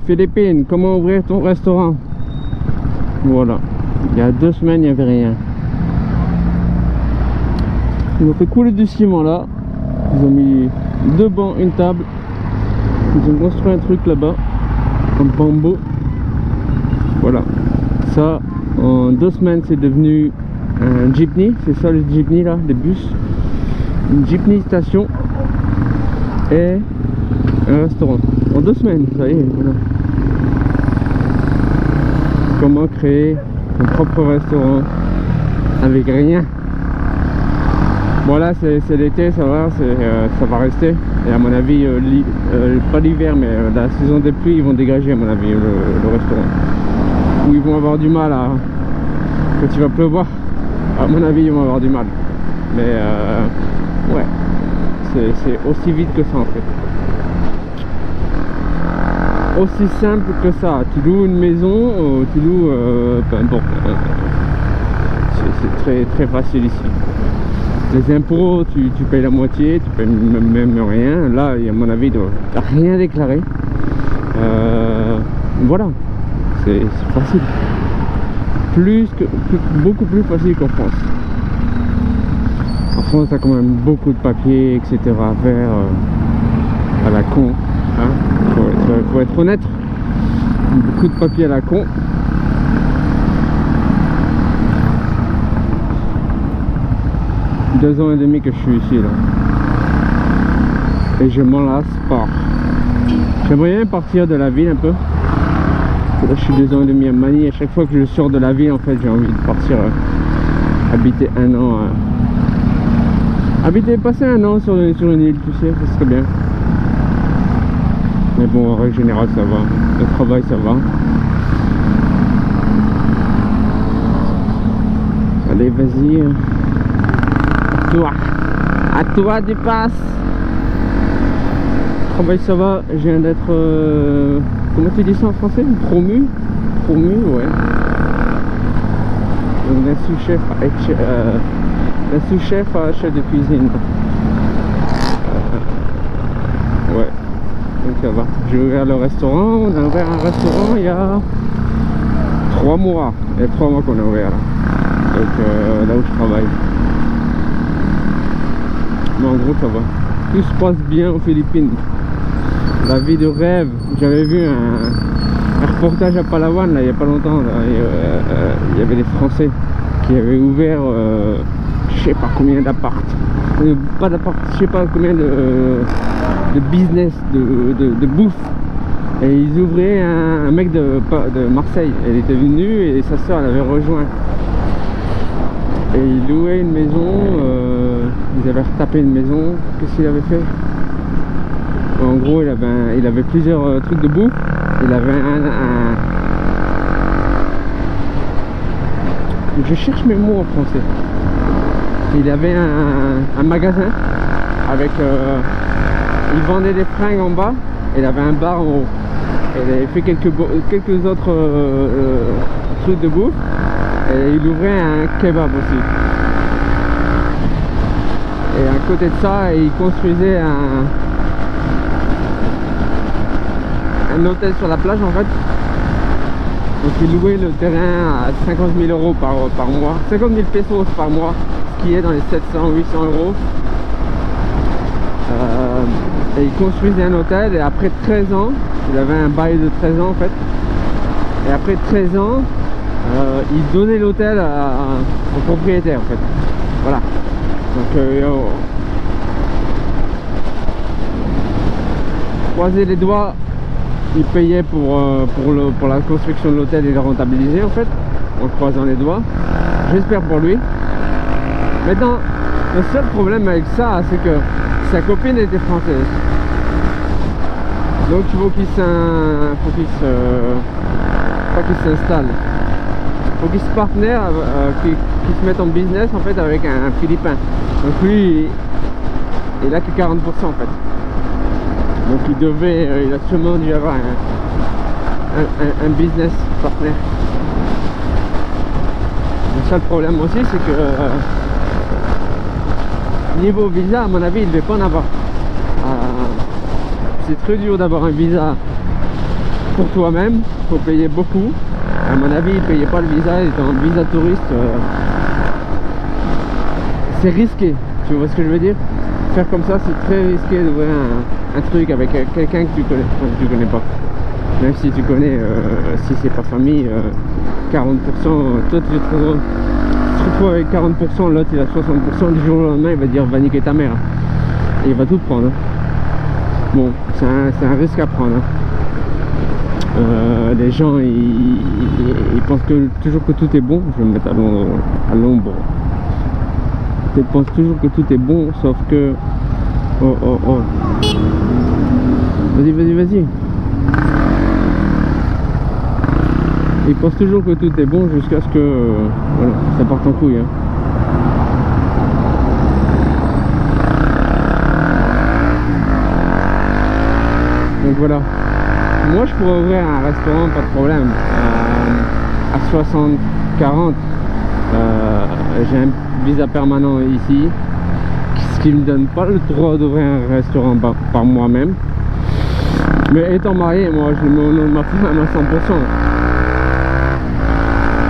Philippines, comment ouvrir ton restaurant? Voilà. Il y a 2 semaines, il n'y avait rien. Ils ont fait couler du ciment là. Ils ont mis 2 bancs, une table. Ils ont construit un truc là-bas en bambou. Voilà. Ça, en 2 semaines, c'est devenu un jeepney. C'est ça le jeepney là, des bus. Une jeepney station et un restaurant. En 2 semaines, ça y est, voilà. Comment créer un propre restaurant avec rien. Voilà, c'est l'été, ça va, ça va rester. Et à mon avis, pas l'hiver, mais la saison des pluies, ils vont dégager à mon avis le restaurant. Ou ils vont avoir du mal à... Quand il va pleuvoir, à mon avis, ils vont avoir du mal. Mais ouais, c'est aussi vite que ça en fait. Aussi simple que ça. Tu loues une maison, tu loues... peu importe. C'est très, très facile ici. Les impôts, tu payes la moitié, tu payes même rien. Là, à mon avis, tu n'as rien déclaré. Voilà, c'est facile. Beaucoup plus facile qu'en France. En France, tu as quand même beaucoup de papiers, etc. à faire à la con. Hein. Faut être honnête. Beaucoup de papiers à la con. Deux ans et demi que je suis ici là. Et je m'en lasse pas. J'aimerais bien partir de la ville un peu. Là je suis 2 ans et demi à Manille. À chaque fois que je sors de la ville en fait j'ai envie de partir habiter 1 an. Passer 1 an sur une île, tu sais, ça serait bien. Mais bon, en règle générale ça va. Le travail ça va. Allez vas-y. À toi du passe. Travail ça va, je viens d'être comment tu dis ça en français? Promu, ouais. Donc d'un sous-chef à chef de cuisine. Ouais, donc ça va. J'ai ouvert le restaurant, on a ouvert un restaurant il y a 3 mois. Il y a 3 mois qu'on a ouvert là. Donc là où je travaille. Mais en gros ça va, tout se passe bien aux Philippines, la vie de rêve. J'avais vu un reportage à Palawan là, il n'y a pas longtemps là, il y avait des Français qui avaient ouvert je sais pas combien d'appart, pas d'appart, je sais pas combien de business, de bouffe, et ils ouvraient un mec de Marseille, elle était venue et sa soeur elle avait rejoint. Et il louait une maison, ils avaient retapé une maison. Qu'est-ce qu'il avait fait? En gros, il avait plusieurs trucs de bouffe. Il avait je cherche mes mots en français. Il avait un magasin avec... il vendait des fringues en bas. Et il avait un bar en haut. Et il avait fait quelques autres trucs de bouffe. Et il ouvrait un kebab aussi. Et à côté de ça, il construisait un hôtel sur la plage en fait. Donc il louait le terrain à 50 000 euros par mois. 50 000 pesos par mois, ce qui est dans les 700-800 euros. Et il construisait un hôtel et après 13 ans, il avait un bail de 13 ans en fait. Et après 13 ans, il donnait l'hôtel au propriétaire en fait. Voilà. Donc croiser les doigts, il payait pour la construction de l'hôtel et le rentabiliser en fait, en croisant les doigts. J'espère pour lui. Maintenant, le seul problème avec ça, c'est que sa copine était française. Donc il faut qu'il s'installe. Faut qu'il se partenaire, qu'il se mette en business en fait avec un Philippin. Donc lui, il a que 40% en fait. Donc il a sûrement dû avoir un business partenaire. Le seul problème aussi, c'est que niveau visa, à mon avis, il ne devait pas en avoir. C'est très dur d'avoir un visa pour toi-même, faut payer beaucoup. À mon avis, il payait pas le visa, il était en visa touriste. C'est risqué, tu vois ce que je veux dire? Faire comme ça, c'est très risqué d'ouvrir un truc avec quelqu'un que tu connais, enfin, que tu connais pas. Même si tu connais, si c'est pas famille, 40%, toi tu te retrouves avec 40%, l'autre il a 60%, du jour au lendemain il va dire va niquer ta mère. Et il va tout prendre. Bon, c'est un risque à prendre. Les gens ils pensent toujours que tout est bon. Je vais me mettre à l'ombre. Ils pensent toujours que tout est bon, sauf que... Oh. Vas-y. Ils pensent toujours que tout est bon jusqu'à ce que... voilà, ça parte en couille. Hein. Donc voilà. Moi je pourrais ouvrir un restaurant, pas de problème. À 60-40. J'ai un visa permanent ici, ce qui me donne pas le droit d'ouvrir un restaurant par moi-même. Mais étant marié, moi je me mets ma femme à 100%.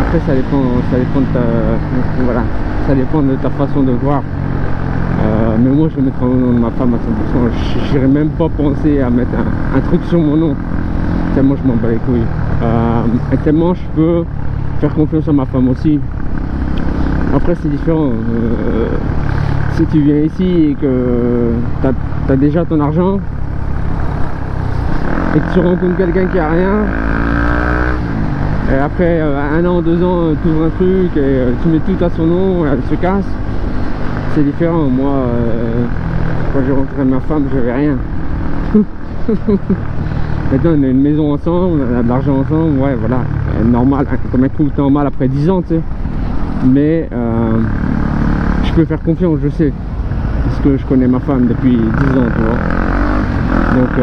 Après ça dépend de ta, voilà, ça dépend de ta façon de voir. Mais moi je vais mettre le nom de ma femme à 100%. J'irai même pas penser à mettre un truc sur mon nom. Tellement je m'en bats les couilles. Et tellement je peux faire confiance à ma femme aussi. Après c'est différent. Si tu viens ici et que tu as déjà ton argent et que tu rencontres quelqu'un qui a rien, et après 1 an, 2 ans tu ouvres un truc et tu mets tout à son nom et elle se casse, c'est différent. Moi quand j'ai rencontré ma femme j'avais rien. Maintenant on a une maison ensemble, on a de l'argent ensemble, ouais voilà, normal, comme un coup normal après 10 ans tu sais. Mais je peux faire confiance, je sais, parce que je connais ma femme depuis 10 ans, tu vois. Donc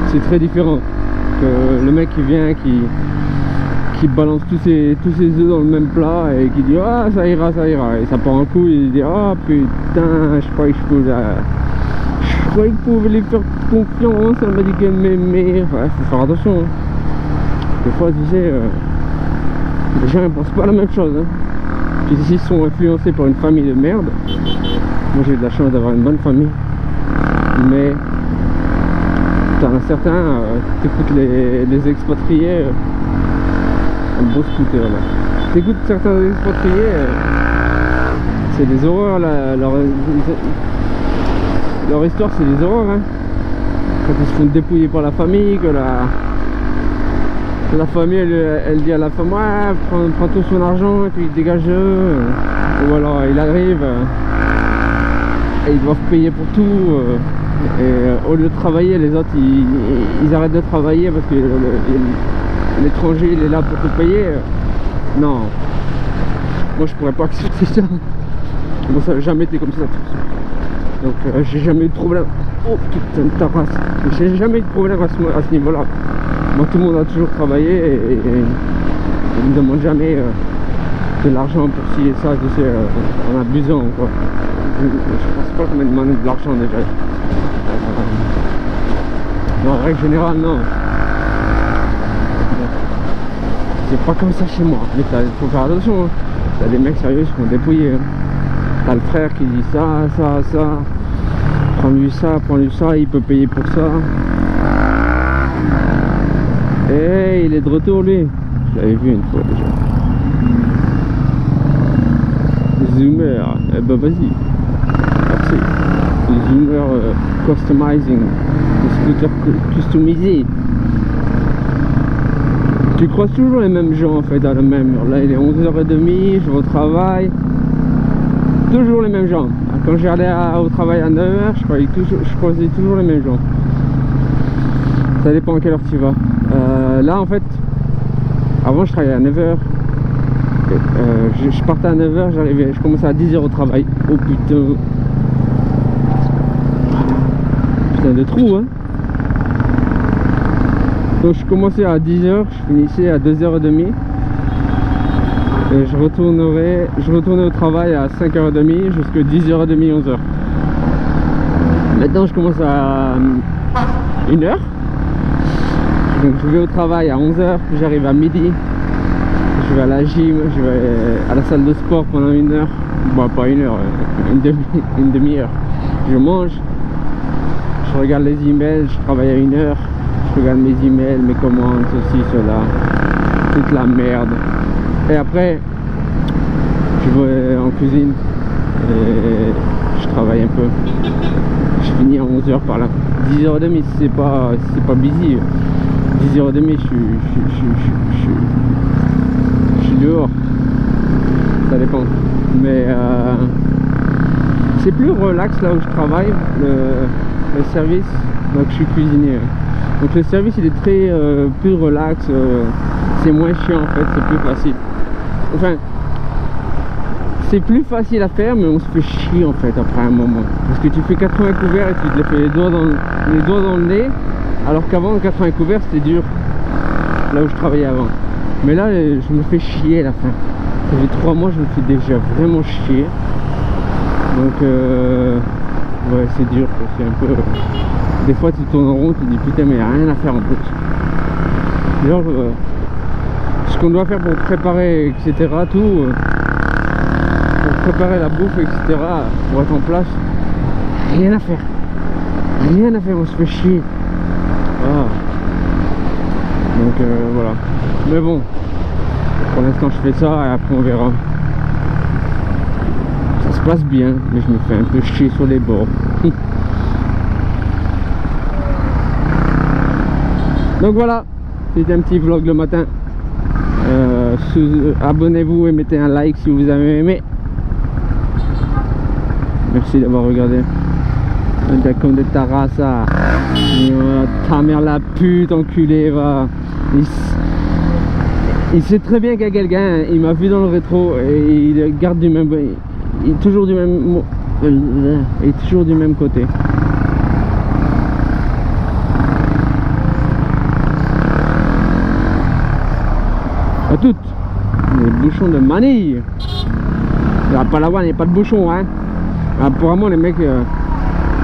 c'est très différent que le mec qui vient, qui balance tous ses œufs dans le même plat et qui dit ah ça ira, et ça part en couille et il dit ah putain, je croyais que je pouvais lui faire confiance, elle m'a dit qu'elle m'aimait. Ouais, faut faire attention. Hein. Des fois, tu sais, les gens ne pensent pas la même chose. Hein. Puis s'ils sont influencés par une famille de merde, moi j'ai eu de la chance d'avoir une bonne famille. Mais t'en as certains, t'écoutes les expatriés, un beau scooter là. T'écoutes certains expatriés, c'est des horreurs là. Leur histoire c'est des horreurs hein. Quand ils se font dépouiller par la famille, que la famille elle dit à la femme ouais prends tout son argent et puis dégage ou alors il arrive et ils doivent payer pour tout et au lieu de travailler les autres ils arrêtent de travailler parce que l'étranger il est là pour te payer. Non, moi je pourrais pas accepter ça. Moi ça n'a jamais été comme ça. Donc j'ai jamais eu de problème. Oh putain de ta race. J'ai jamais eu de problème à ce niveau là. Moi tout le monde a toujours travaillé et ne me demande jamais de l'argent pour ci et ça, tu sais, en abusant quoi. Je pense pas qu'on me demande de l'argent déjà. En règle générale non. C'est pas comme ça chez moi. Mais faut faire attention. Hein. T'as des mecs sérieux qui se font dépouiller. Hein. T'as le frère qui dit ça. Prends-lui ça, il peut payer pour ça. Et il est de retour lui. Je l'avais vu une fois déjà. Zoomer, eh ben vas-y. Merci. Zoomer customizing. Le scooter customisé. Tu croises toujours les mêmes gens en fait à la même heure. Là il est 11h30, je vais au travail. Toujours les mêmes gens. Quand j'allais au travail à 9h, je croisais toujours les mêmes gens. Ça dépend à quelle heure tu vas. Là en fait, avant je travaillais à 9h. Je partais à 9h, je commençais à 10h au travail. Oh putain. Putain de trou hein. Donc je commençais à 10h, je finissais à 2h30. Et je retournais au travail à 5h30 jusqu'à 10h30, 11h. Maintenant je commence à 1h. Donc je vais au travail à 11h, puis j'arrive à midi. Je vais à la gym, je vais à la salle de sport pendant 1 heure. Bon, pas 1 heure, une demi-heure. Je mange, je regarde les emails, je travaille à 1 heure. Je regarde mes emails, mes commandes, ceci, cela, toute la merde. Et après, je vais en cuisine et je travaille un peu. Je finis à 11h par là. 10h30 si c'est pas busy. 10h30 je suis dehors. Ça dépend. Mais c'est plus relax là où je travaille, le service. Donc je suis cuisinier. Donc le service il est très plus relax, c'est moins chiant en fait, c'est plus facile. Enfin, c'est plus facile à faire, mais on se fait chier en fait après un moment. Parce que tu fais 80 couverts et tu te les fais les doigts dans le nez, alors qu'avant 80 couverts c'était dur, là où je travaillais avant. Mais là je me fais chier à la fin. Ça fait 3 mois je me fais déjà vraiment chier. Donc ouais c'est dur, c'est un peu... Des fois tu tournes en rond, tu te dis putain mais il n'y a rien à faire en fait. Genre ce qu'on doit faire pour préparer etc. tout pour préparer la bouffe etc. pour être en place, rien à faire. Rien à faire, on se fait chier. Ah. Donc voilà. Mais bon, pour l'instant je fais ça et après on verra. Ça se passe bien, mais je me fais un peu chier sur les bords. Donc voilà, c'était un petit vlog le matin. Abonnez-vous et mettez un like si vous avez aimé. Merci d'avoir regardé. Comme de ta race, ta mère la pute, enculé, va. Il sait très bien qu'il y a quelqu'un, il m'a vu dans le rétro et il garde du même. Il est toujours du même. Il est toujours du même côté. À toutes les bouchons de manille. À Palawan il n'y a pas de bouchons hein. Apparemment les mecs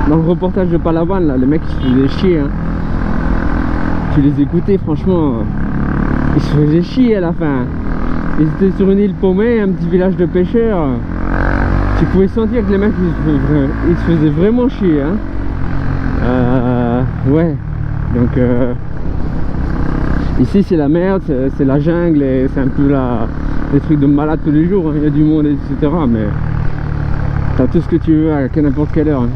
dans le reportage de Palawan là, les mecs ils se faisaient chier hein. Tu les écoutais franchement, ils se faisaient chier à la fin. Ils étaient sur une île paumée, un petit village de pêcheurs. Tu pouvais sentir que les mecs ils se faisaient vraiment chier hein. Ouais donc ici c'est la merde, c'est la jungle et c'est un peu les trucs de malade tous les jours, hein. Il y a du monde etc. Mais t'as tout ce que tu veux à n'importe quelle heure. Hein.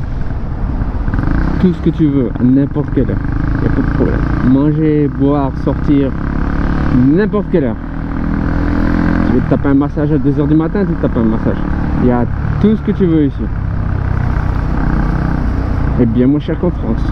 Tout ce que tu veux à n'importe quelle heure. Il n'y a pas de problème. Manger, boire, sortir, n'importe quelle heure. Tu veux te taper un massage à 2h du matin, tu te tapes un massage. Il y a tout ce que tu veux ici. Et bien moins cher qu'en France.